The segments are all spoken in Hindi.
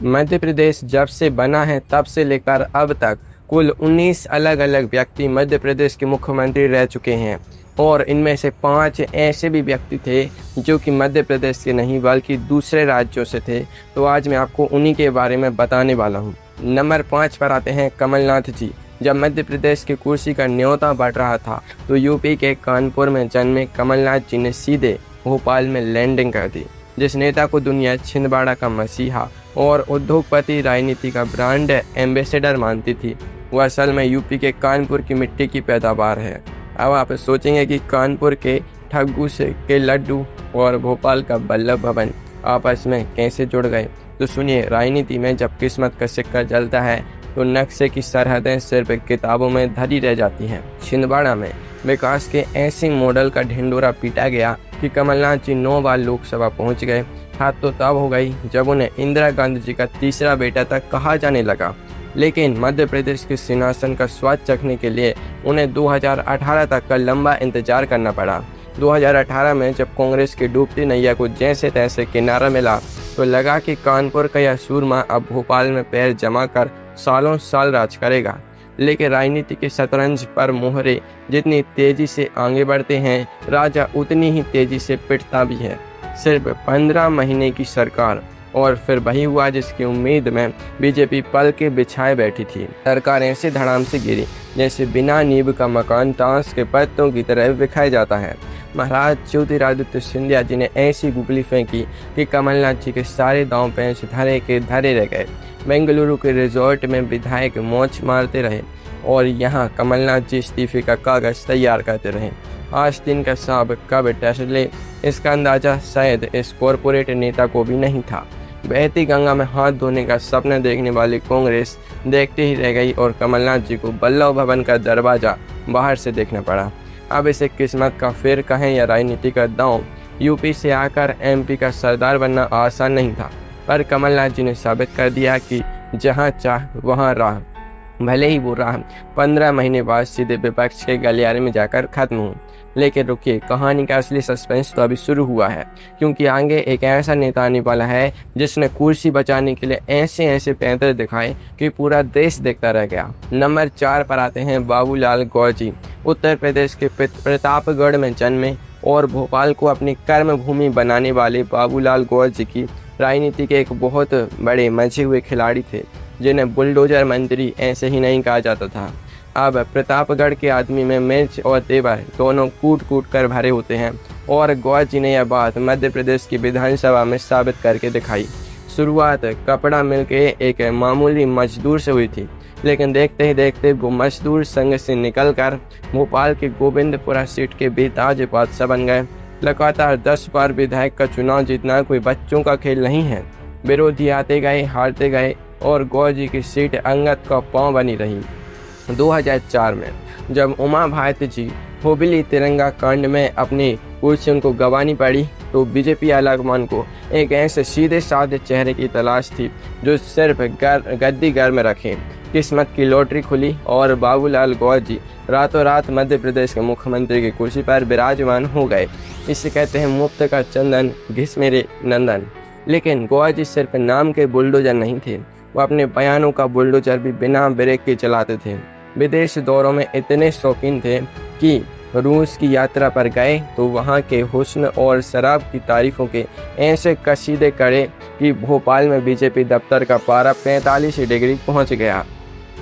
मध्य प्रदेश जब से बना है तब से लेकर अब तक कुल 19 अलग अलग व्यक्ति मध्य प्रदेश के मुख्यमंत्री रह चुके हैं और इनमें से 5 ऐसे भी व्यक्ति थे जो कि मध्य प्रदेश के नहीं बल्कि दूसरे राज्यों से थे। तो आज मैं आपको उन्हीं के बारे में बताने वाला हूँ। नंबर 5 पर आते हैं कमलनाथ जी। जब मध्य प्रदेश की कुर्सी का न्योता बढ़ रहा था तो यूपी के कानपुर में जन्मे कमलनाथ जी ने सीधे भोपाल में लैंडिंग कर दी। जिस नेता को दुनिया छिंदवाड़ा का मसीहा और उद्योगपति राजनीति का ब्रांड एम्बेसडर मानती थी, वह असल में यूपी के कानपुर की मिट्टी की पैदावार है। अब आप सोचेंगे कि कानपुर के ठग्गू से के लड्डू और भोपाल का वल्लभ भवन आपस में कैसे जुड़ गए। तो सुनिए, राजनीति में जब किस्मत का सिक्का जलता है तो नक्शे की सरहदें सिर्फ किताबों में धरी रह जाती हैं। छिंदवाड़ा में विकास के ऐसे मॉडल का ढिंडोरा पीटा गया कि कमलनाथ जी 9 बार लोकसभा पहुंच गए। हाथ तो तब हो गई जब उन्हें इंदिरा गांधी जी का तीसरा बेटा तक कहा जाने लगा, लेकिन मध्य प्रदेश के सिंहासन का स्वाद चखने के लिए उन्हें 2018 तक का लंबा इंतजार करना पड़ा। 2018 में जब कांग्रेस की डूबती नैया को जैसे तैसे किनारा मिला तो लगा कि कानपुर का यह सूरमा अब भोपाल में पैर जमा कर सालों साल राज करेगा। लेकिन राजनीति के शतरंज पर मोहरे जितनी तेजी से आगे बढ़ते हैं, राजा उतनी ही तेजी से पिटता भी है। सिर्फ 15 महीने की सरकार और फिर वही हुआ जिसकी उम्मीद में बीजेपी पल के बिछाए बैठी थी। सरकार ऐसे धड़ाम से गिरी जैसे बिना नींव का मकान ताश के पत्तों की तरह बिखाया जाता है। महाराज ज्योतिरादित्य सिंधिया जी ने ऐसी गुगली फेंकी कि कमलनाथ जी के सारे दांव पेंच धरे के धरे रह गए। बेंगलुरु के रिजॉर्ट में विधायक मौज मारते रहे और यहाँ कमलनाथ जी इस्तीफे का कागज तैयार करते रहे। आस्तीन का सांप कब टसले इसका अंदाजा शायद इस कॉरपोरेट नेता को भी नहीं था। बहती गंगा में हाथ धोने का सपना देखने वाली कांग्रेस देखते ही रह गई और कमलनाथ जी को वल्लभ भवन का दरवाजा बाहर से देखना पड़ा। अब इसे किस्मत का फेर कहें या राजनीति का दांव, यूपी से आकर एमपी का सरदार बनना आसान नहीं था, पर कमलनाथ जी ने साबित कर दिया कि जहां चाह वहां राह। भले ही वो राह 15 महीने बाद सीधे विपक्ष के गलियारे में जाकर खत्म हुई, लेकिन रुकिए, कहानी का असली सस्पेंस तो अभी शुरू हुआ है, क्योंकि आगे एक ऐसा नेता आने वाला है जिसने कुर्सी बचाने के लिए ऐसे ऐसे पैंतरे दिखाए कि पूरा देश देखता रह गया। नंबर 4 पर आते हैं बाबूलाल गौर जी। उत्तर प्रदेश के प्रतापगढ़ में जन्मे और भोपाल को अपनी कर्म भूमि बनाने वाले बाबूलाल गौर जी की राजनीति के एक बहुत बड़े मजे हुए खिलाड़ी थे, जिन्हें बुलडोजर मंत्री ऐसे ही नहीं कहा जाता था। अब प्रतापगढ़ के आदमी में मिर्च और तेवर दोनों कूट कूट कर भरे होते हैं और गौर जी ने यह बात मध्य प्रदेश की विधानसभा में साबित करके दिखाई। शुरुआत कपड़ा मिल के एक मामूली मजदूर से हुई थी, लेकिन देखते ही देखते वो मजदूर संघ से निकलकर भोपाल के गोविंदपुरा सीट के बेताज बादशाह बन गए। लगातार 10 बार विधायक का चुनाव जीतना कोई बच्चों का खेल नहीं है। विरोधी आते गए, हारते गए और गौर जी की सीट अंगद का पांव बनी रही। 2004 में जब उमा भारती जी हुबली तिरंगा कांड में अपनी कुर्सी उनको गंवानी पड़ी तो बीजेपी आलाकमान को एक ऐसे सीधे साधे चेहरे की तलाश थी जो सिर्फ गद्दी घर में रखे। किस्मत की लॉटरी खुली और बाबूलाल गौर जी रातों रात मध्य प्रदेश के मुख्यमंत्री की कुर्सी पर विराजमान हो गए। इसे कहते हैं मुफ्त का चंदन घिस मेरे नंदन। लेकिन गौर जी सिर्फ नाम के बुलडोजर नहीं थे, वो अपने बयानों का बुलडोजर भी बिना ब्रेक के चलाते थे। विदेश दौरों में इतने शौकीन थे कि रूस की यात्रा पर गए तो वहाँ के हुस्न और शराब की तारीफों के ऐसे कसीदे करे कि भोपाल में बीजेपी दफ्तर का पारा 45 डिग्री पहुँच गया।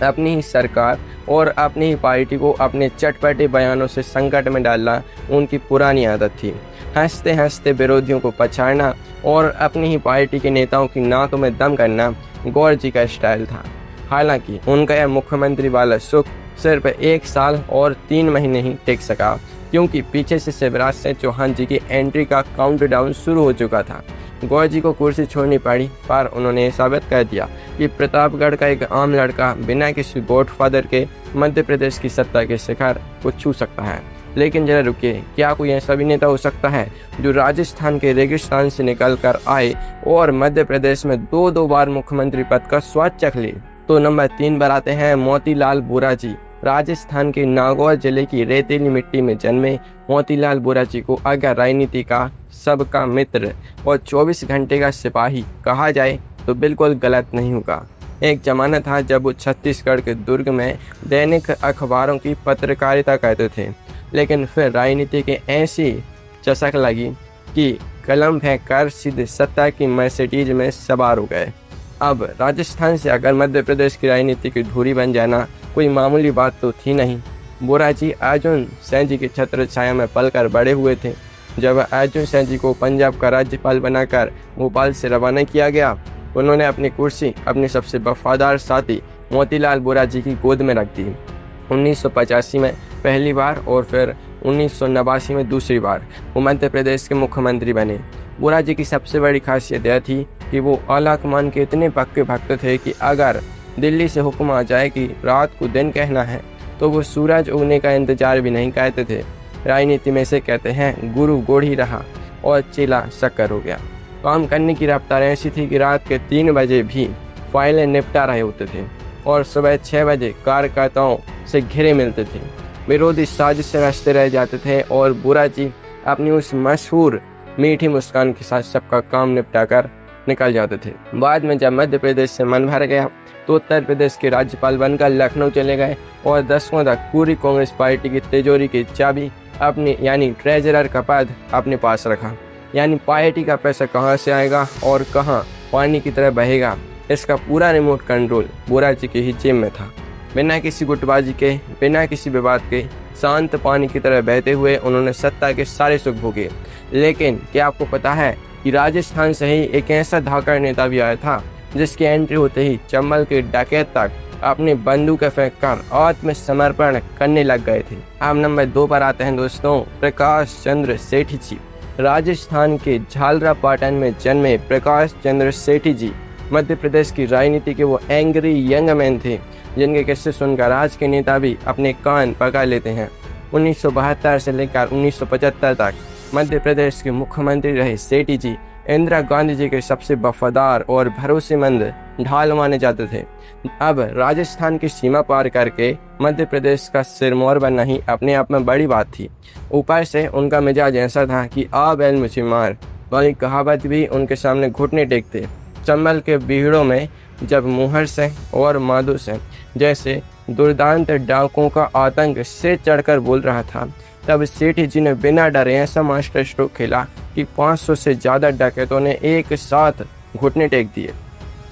अपनी ही सरकार और अपनी ही पार्टी को अपने चटपटे बयानों से संकट में डालना उनकी पुरानी आदत थी। हंसते हंसते विरोधियों को पछाड़ना और अपनी ही पार्टी के नेताओं की नाकों में दम करना गौर जी का स्टाइल था। हालांकि उनका यह मुख्यमंत्री वाला सुख सिर्फ 1 साल और 3 महीने ही टिक सका, क्योंकि पीछे से शिवराज सिंह चौहान जी की एंट्री का काउंटडाउन शुरू हो चुका था। गौर जी को कुर्सी छोड़नी पड़ी, पर उन्होंने साबित कर दिया कि प्रतापगढ़ का एक आम लड़का बिना किसी गॉडफादर के मध्य प्रदेश की सत्ता के शिखर को छू सकता है। लेकिन जरा रुकिए, क्या कोई ऐसा भी नेता हो सकता है जो राजस्थान के रेगिस्तान से निकल कर आए और मध्य प्रदेश में 2 बार मुख्यमंत्री पद का स्वाद चख ले? तो नंबर 3 पर आते हैं मोतीलाल वोरा जी। राजस्थान के नागौर जिले की रेतीली मिट्टी में जन्मे मोतीलाल वोरा जी को अगर राजनीति का सबका मित्र और 24 घंटे का सिपाही कहा जाए तो बिल्कुल गलत नहीं होगा। एक ज़माना था जब वो छत्तीसगढ़ के दुर्ग में दैनिक अखबारों की पत्रकारिता करते थे, लेकिन फिर राजनीति की ऐसी चसक लगी कि कलम फेंक कर सीधे सत्ता की मर्सिडीज में सवार हो गए। अब राजस्थान से अगर मध्य प्रदेश की राजनीति की धुरी बन जाना कोई मामूली बात तो थी नहीं। बोराजी अर्जुन सिंह जी की छत्र छाया में पलकर बड़े हुए थे। जब अर्जुन सिंह जी को पंजाब का राज्यपाल बनाकर भोपाल से रवाना किया गया, उन्होंने अपनी कुर्सी अपने सबसे वफादार साथी मोतीलाल बोराजी की गोद में रख दी। 1985 में पहली बार और फिर 1989 में दूसरी बार वो मध्य प्रदेश के मुख्यमंत्री बने। बोराजी की सबसे बड़ी खासियत यह थी कि वो आला कमान के इतने पक्के भक्त थे कि अगर दिल्ली से हुक्म आ जाए कि रात को दिन कहना है तो वो सूरज उगने का इंतजार भी नहीं करते थे। राजनीति में से कहते हैं गुरु गोड़ ही रहा और चेला शक्कर हो गया। काम करने की रफ्तार ऐसी थी कि रात के 3 बजे भी फाइलें निपटा रहे होते थे और सुबह 6 बजे कार्यकर्ताओं से घिरे मिलते थे। विरोधी साजिश से रचते रह जाते थे और बोराजी अपनी उस मशहूर मीठी मुस्कान के साथ सबका काम निपटा कर निकल जाते थे। बाद में जब मध्य प्रदेश से मन भर गया तो उत्तर प्रदेश के राज्यपाल बनकर लखनऊ चले गए और दशकों तक पूरी कांग्रेस पार्टी की तिजोरी की चाबी अपनी यानी ट्रेजरर का पद अपने पास रखा। यानी पार्टी का पैसा कहाँ से आएगा और कहाँ पानी की तरह बहेगा, इसका पूरा रिमोट कंट्रोल बोराजी की ही जेब में था। बिना किसी गुटबाजी के, बिना किसी विवाद के, शांत पानी की तरह बहते हुए उन्होंने सत्ता के सारे सुख भोगे। लेकिन क्या आपको पता है कि राजस्थान से ही एक ऐसा धाकड़ नेता भी आया था जिसकी एंट्री होते ही चंबल के डकैत तक अपनी बंदूक फेंक कर आत्मसमर्पण करने लग गए थे। अब नंबर 2 पर आते हैं दोस्तों, प्रकाश चंद्र सेठी जी। राजस्थान के झालरापाटन में जन्मे प्रकाश चंद्र सेठी जी मध्य प्रदेश की राजनीति के वो एंग्री यंग मैन थे जिनके किस्से सुनकर आज के नेता भी अपने कान पकड़ लेते हैं। 1972 से लेकर 1975 तक मध्य प्रदेश के मुख्यमंत्री रहे सेठी जी इंदिरा गांधी जी के सबसे वफादार और भरोसेमंद ढाल माने जाते थे। अब राजस्थान की सीमा पार करके मध्य प्रदेश का सिरमौर बनना ही अपने आप में बड़ी बात थी। ऊपर से उनका मिजाज ऐसा था कि आ बैल मुझे मार वाली कहावत भी उनके सामने घुटने टेकते। चंबल के बीहड़ों में जब मोहर से और माधो से जैसे दुर्दांत डाकुओं का आतंक से चढ़कर बोल रहा था, तब सेठी जी ने बिना डरे ऐसा मास्टर स्ट्रोक खेला कि 500 से ज़्यादा डकैतों ने एक साथ घुटने टेक दिए।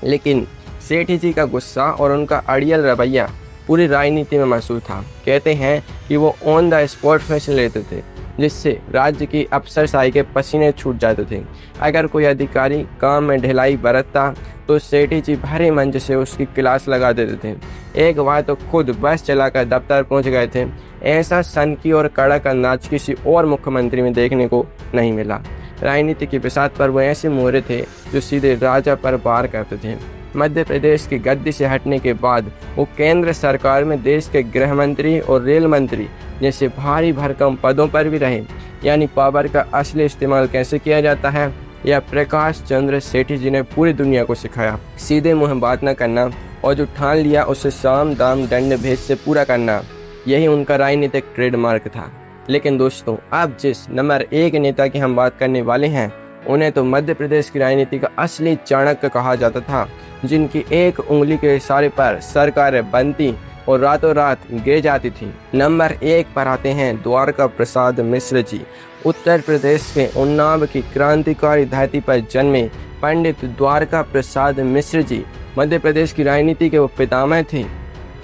लेकिन सेठी जी का गुस्सा और उनका अड़ियल रवैया पूरी राजनीति में महसूस था। कहते हैं कि वो ऑन द स्पॉट फैसले लेते थे जिससे राज्य की अफसरशाही के पसीने छूट जाते थे। अगर कोई अधिकारी काम में ढिलाई बरतता तो सेठी जी भरे मंच से उसकी क्लास लगा देते थे। एक बार तो खुद बस चलाकर दफ्तर पहुंच गए थे। ऐसा सनकी और कड़क अंदाज किसी और मुख्यमंत्री में देखने को नहीं मिला। राजनीति की बिसात पर वो ऐसे मोहरे थे जो सीधे राजा पर वार करते थे। मध्य प्रदेश की गद्दी से हटने के बाद वो केंद्र सरकार में देश के गृह मंत्री और रेल मंत्री जैसे भारी भरकम पदों पर भी रहे। यानी पावर का असली इस्तेमाल कैसे किया जाता है यह प्रकाश चंद्र सेठी जी ने पूरी दुनिया को सिखाया। सीधे मुँह बात न करना और जो ठान लिया उसे साम दाम दंड भेद से पूरा करना, यही उनका राजनीतिक ट्रेडमार्क था। लेकिन दोस्तों, अब जिस नंबर 1 नेता की हम बात करने वाले हैं उन्हें तो मध्य प्रदेश की राजनीति का असली चाणक्य कहा जाता था, जिनकी एक उंगली के इशारे पर सरकारें बनती और रातों रात गिर जाती थी। नंबर 1 पर आते हैं द्वारका प्रसाद मिश्र जी। उत्तर प्रदेश के उन्नाव की क्रांतिकारी धरती पर जन्मे पंडित द्वारका प्रसाद मिश्र जी मध्य प्रदेश की राजनीति के वो पितामह थे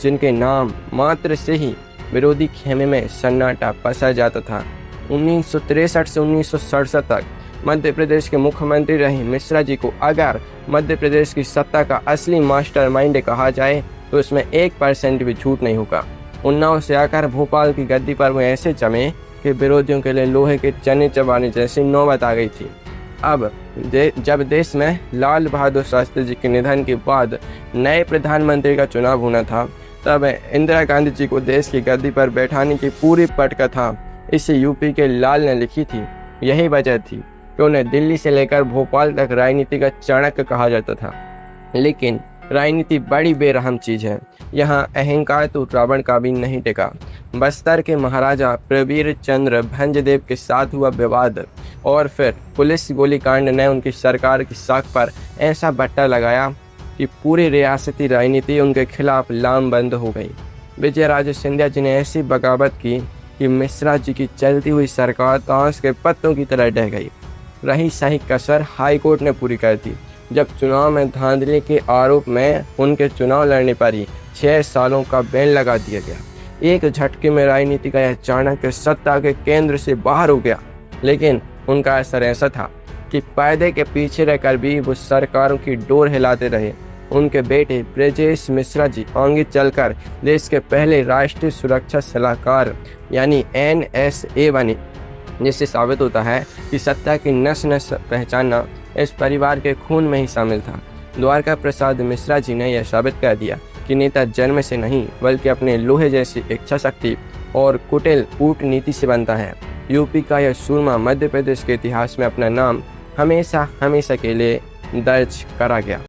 जिनके नाम मात्र से ही विरोधी खेमे में सन्नाटा पसर जाता था। 1963 से 1967 तक मध्य प्रदेश के मुख्यमंत्री रहे मिश्रा जी को अगर मध्य प्रदेश की सत्ता का असली मास्टरमाइंड कहा जाए तो इसमें 1% भी झूठ नहीं होगा। उन्नाव से आकर भोपाल की गद्दी पर वो ऐसे जमे कि विरोधियों के लिए लोहे के चने चबाने जैसी नौबत आ गई थी। अब जब देश में लाल बहादुर शास्त्री जी के निधन के बाद नए प्रधानमंत्री का चुनाव होना था, तब इंदिरा गांधी जी को देश की गद्दी पर बैठाने की पूरी पटकथा इसे यूपी के लाल ने लिखी थी। यही वजह थी कि उन्हें दिल्ली से लेकर भोपाल तक राजनीति का चाणक्य कहा जाता था। लेकिन राजनीति बड़ी बेरहम चीज़ है। यहाँ अहंकार तो रावण का भी नहीं टिका। बस्तर के महाराजा प्रवीर चंद्र भंजदेव के साथ हुआ विवाद और फिर पुलिस गोलीकांड ने उनकी सरकार की साख पर ऐसा बट्टा लगाया कि पूरी रियासती राजनीति उनके खिलाफ लामबंद हो गई। विजयराजे सिंधिया जी ने ऐसी बगावत की कि मिश्रा जी की चलती हुई सरकार ताश के पत्तों की तरह ढह गई। रही सही कसर हाईकोर्ट ने पूरी कर दी, जब चुनाव में धांधली के आरोप में उनके चुनाव लड़ने पर ही 6 सालों का बैन लगा दिया गया। एक झटके में राजनीति का यह चाणक्य सत्ता के केंद्र से बाहर हो गया। लेकिन उनका असर ऐसा था कि पर्दे के पीछे रहकर भी वो सरकारों की डोर हिलाते रहे। उनके बेटे ब्रजेश मिश्रा जी आगे चलकर देश के पहले राष्ट्रीय सुरक्षा सलाहकार यानी NSA बने, जिससे साबित होता है कि सत्ता की नस नस पहचानना इस परिवार के खून में ही शामिल था। द्वारका प्रसाद मिश्रा जी ने यह साबित कर दिया कि नेता जन्म से नहीं बल्कि अपने लोहे जैसी इच्छा शक्ति और कुटिल कूटनीति से बनता है। यूपी का यह सूरमा मध्य प्रदेश के इतिहास में अपना नाम हमेशा के लिए दर्ज करा गया।